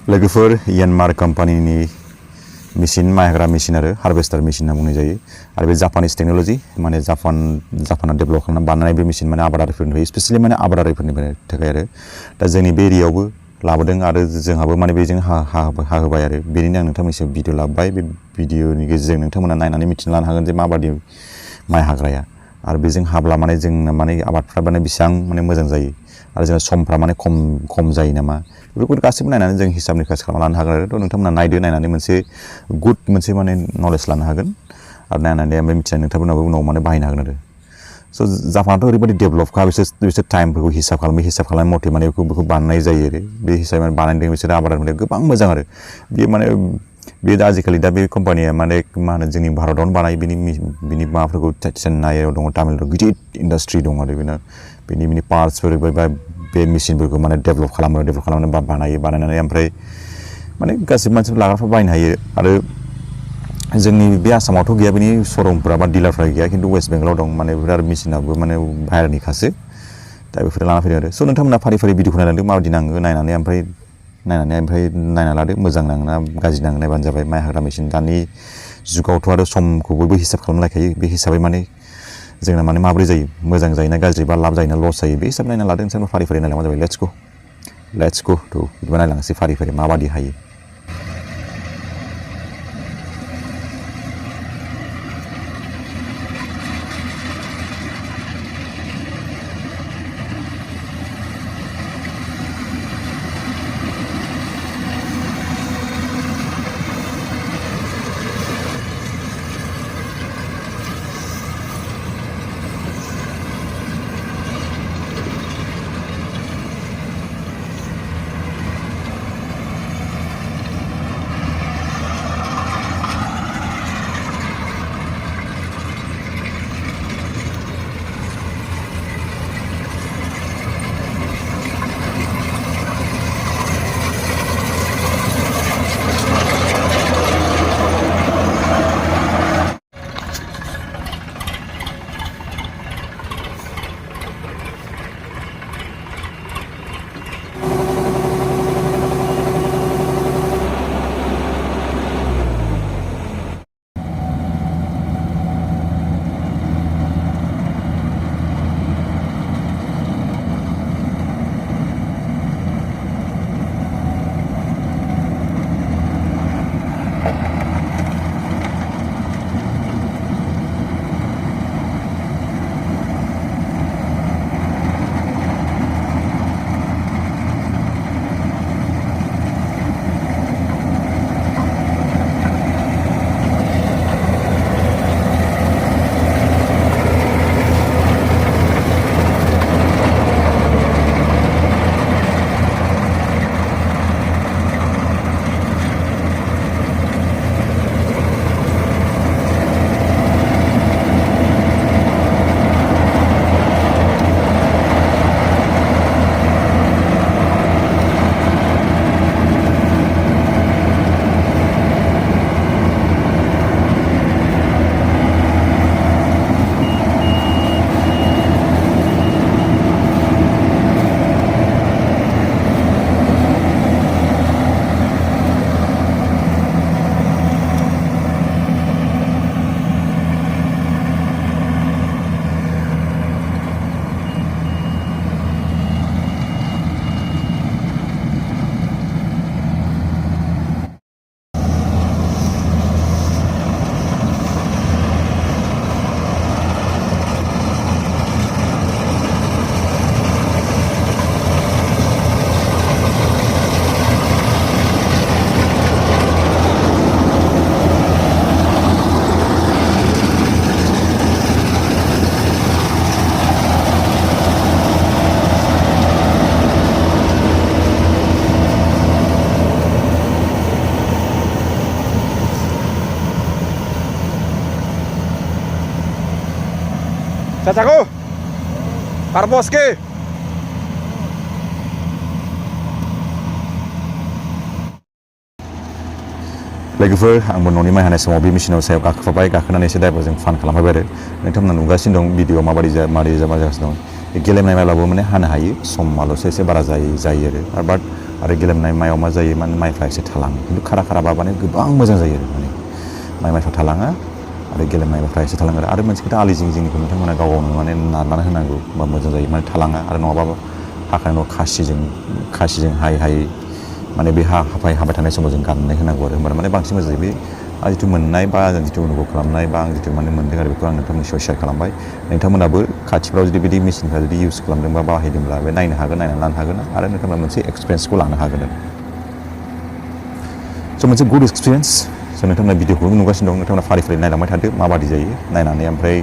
लोगोफोर यानमार कम्पानिनि मेसिन माइ हाग्रा मेसिन आरो हार्वेस्टार मेसिन होनना बुंनाय जायो आरो बे जापानिस टेक्न'लजि माने जापाना डेभेलप खालामना बानायनाय बे मेसिन माने आबादारिफोरनि थाखाय स्पेसियेलि माने आबादारिफोरनि थाखाय आरो दा जोंनि बे एरियायावबो लाबोदों आरो जोंहाबो माने बेजों हाहोबाय आरो बेनिनो आं नोंथांमोननिसिम भिडिअ लाबोबाय बे भिडिअनि गेजेरजों नोंथांमोना नायनानै मिथिना लानो हागोन जे माबादि माइ हाग्राया आरो बेजों हाब्ला माने जोंना माने आबादफ्रा माने बेसेबां माने मोजां जायो आरो जोंना समफ्रा माने खम जायो नामा बेफोरखौ गासैबो नायनानै जों हिसाब निकास खालामना लानो हागोन आरो थ' नोंथांमोना नायनानै मोनसे गुड मोनसे माने नलेज लानो हागोन आरो नायनानै ओमफ्राय मिथिनानै नोंथांमोनाबो उनाव माने बाहायनो हागोन आरो स' जापानाथ' ओरैबायदि डेभेलपखा बिसोर टाइमफोरखौ हिसाब खालामनाय मथे माने बेखौ बानायनाय जायो आरो बे हिसाबै बानायदों बिसोर आबादारिफोरा गोबां मोजां आरो बेयो माने बे दा आजिखालि दा बे कम्पानिया माने मा होनो जोंनि भारतावनो बानायो बिनि माबाफोरखौ चेन्नाइआव दङ तामिलनाडुआव गिदिर इन्डास्ट्रि दङ आरो बिनि पार्ट्सफोर बा बे मेसिनफोरखौ माने डेभेलप खालामनानै बानायनानै ओमफ्राय माने गासिबो मानसिफोर लाग्राफ्रा बायनो हायो आरो जोंनि बे आसामावथ' गैया बिनि श'रुमफोरा बा डिलारफ्रा गैया खिन्थु वेस्ट बेंगलाव दं माने बेफोर आरो मेसिनाबो माने बाहेरनिखासो दा बेफोर लाना फैदों आरो स' नोंथांमोना फारि भिडिअखौ नायलांदों माबायदि नाङो नायनानै ओमफ्राय नायना लादो मोजां नाङोना गाज्रि नाङो नायबानो जाबाय माइ हाग्रा मेसिन दानि जुगावथ' आरो समखौ बयबो हिसाब खालामलायखायो बे हिसाबै माने जोंना माने माब्रै जायो मोजां जायोना गाज्रि बा लाब जायोना लस जायो बे हिसाब नायना लादों नोंसोर फारि नायलांबानो जाबाय लेट्स गो थ' बिदिबा नायलांनोसै फारि माबादि हायो Cacaku, Parpos ke? लोगोफोर आंबो न'नि माइ हानाय समाव बे मेसिनाव सायाव गाखोफाबाय गाखोनानै एसे ड्राइभारजों फान खालामफाबाय आरो नोंथांमोना नुगासिनो दं भिडिअ माबादि जागासिनो दं गेलेमनाय माइब्लाबो माने हानो हायो समाल'सो एसे बारा जायो आरो बाट आरो गेलेमनाय मायाव मा जायो माने माइफ्रा एसे थालाङो खिन्थु खारा खाराबा माने गोबां मोजां जायो आरो माने माइफ्रा थालाङा आरो गेलेमनाय माइफ्रा एसे थालाङो आरो मोनसे खोथा आलि जिं जिंनिखौ नोंथांमोना गाव गावनो माने नारनानै होनांगौ बा मोजां जायो माने थालाङा आरो नङाबा हाखानाय उनाव खासिजों हायै माने बे हाबाय थानाय समाव जों गाननानै होनांगौ आरो होमबानो माने बांसिन मोजां जायो बे जिथु मोननाय बा जिथु अनुभव खालामनाय बा आं जिथु माने मोनदों आरो बेखौ आं नोंथांमोननि सायाव शेयार खालामबाय नोंथांमोनाबो खाथिफ्राव जुदि बिदि मेचिनफ्रा जुदि इउज खालामदों बा बाहायदोंब्ला बे नायनो हागोन नायनानै लानो हागोन आरो नोंथांमोना मोनसे एक्सपिरियेन्सखौ लानो हागोन स' मोनसे गुड एक्सपिरियेन्स स' नोंथांमोना भिडिअखौबो नुगासिनो दं नोंथांमोना फारि फारि नायलांबाय थादो माबादि जायो नायनानै ओमफ्राय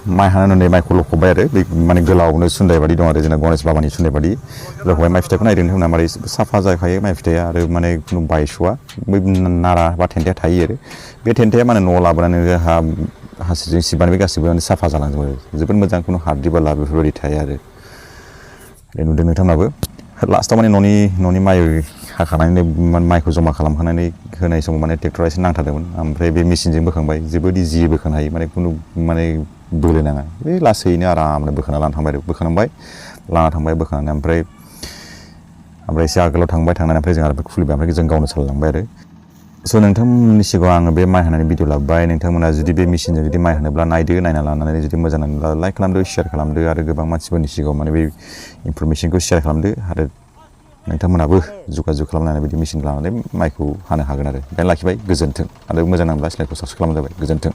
माइ हानानै माइखौ लखबबाय आरो बे माने गोलावनो सुन्दाय बादि दं आरो जोंना गणेश बाबानि सुन्दाय बादि लखबबाय माइ फिथाइखौ नायदों होनना मारै साफा जाखायो माइ फिथाइया आरो माने खुनु बायस'आ बै नारा बा थेन्थाया थायो आरो बे थेन्थाया माने न'आव लाबोनानै हासिबजों सिबबानो बे गासिबो माने साफा जालांजोबो जोबोद मोजां खुनु हाद्रि बाला बेफोरबायदि थाया आरो नुदों नोंथांमोनाबो लास्टआव माने न'नि माइ हाखानानै माइखौ जमा खालामखानानै होनाय समाव माने ट्रेक्टरा एसे नांथारदोंमोन ओमफ्राय बे मेसिनजों बोखांबाय जोबोद इजि बोखांनो हायो माने खुनु माने बोलो नाङा बे लासैनो आरामनो बोखांना लाना थांबाय आरो लाना थांबाय बोखांनानै ओमफ्राय एसे आगोलाव थांनानै ओमफ्राय जों आरो खुलिबाय ओमफ्राय जों गावनो सालायलांबाय आरो स' नोंथांमोननि सिगाङाव आङो बे माइ हानायनि भिडिअ लाबोबाय नोंथांमोना जुदि बे मेसिनजों जुदि माइ हानोब्ला नायना लानानै जुदि मोजां नाङोब्ला लाइक खालामदो शेयार खालामदो आरो गोबां मानसिफोरनि सिगाङाव माने बे इनफरमेसनखौ शेयार खालामदो आरो नोंथांमोनाबो जगाजग खालामनानै बिदि मेसिन लानानै माइखौ हानो हागोन आरो बेखायनो लाखिबाय गोजोन्थों आरो मोजां नांब्ला चेनेलखौ साबस्क्राइब खालामनाय जाबाय गोजोन्थों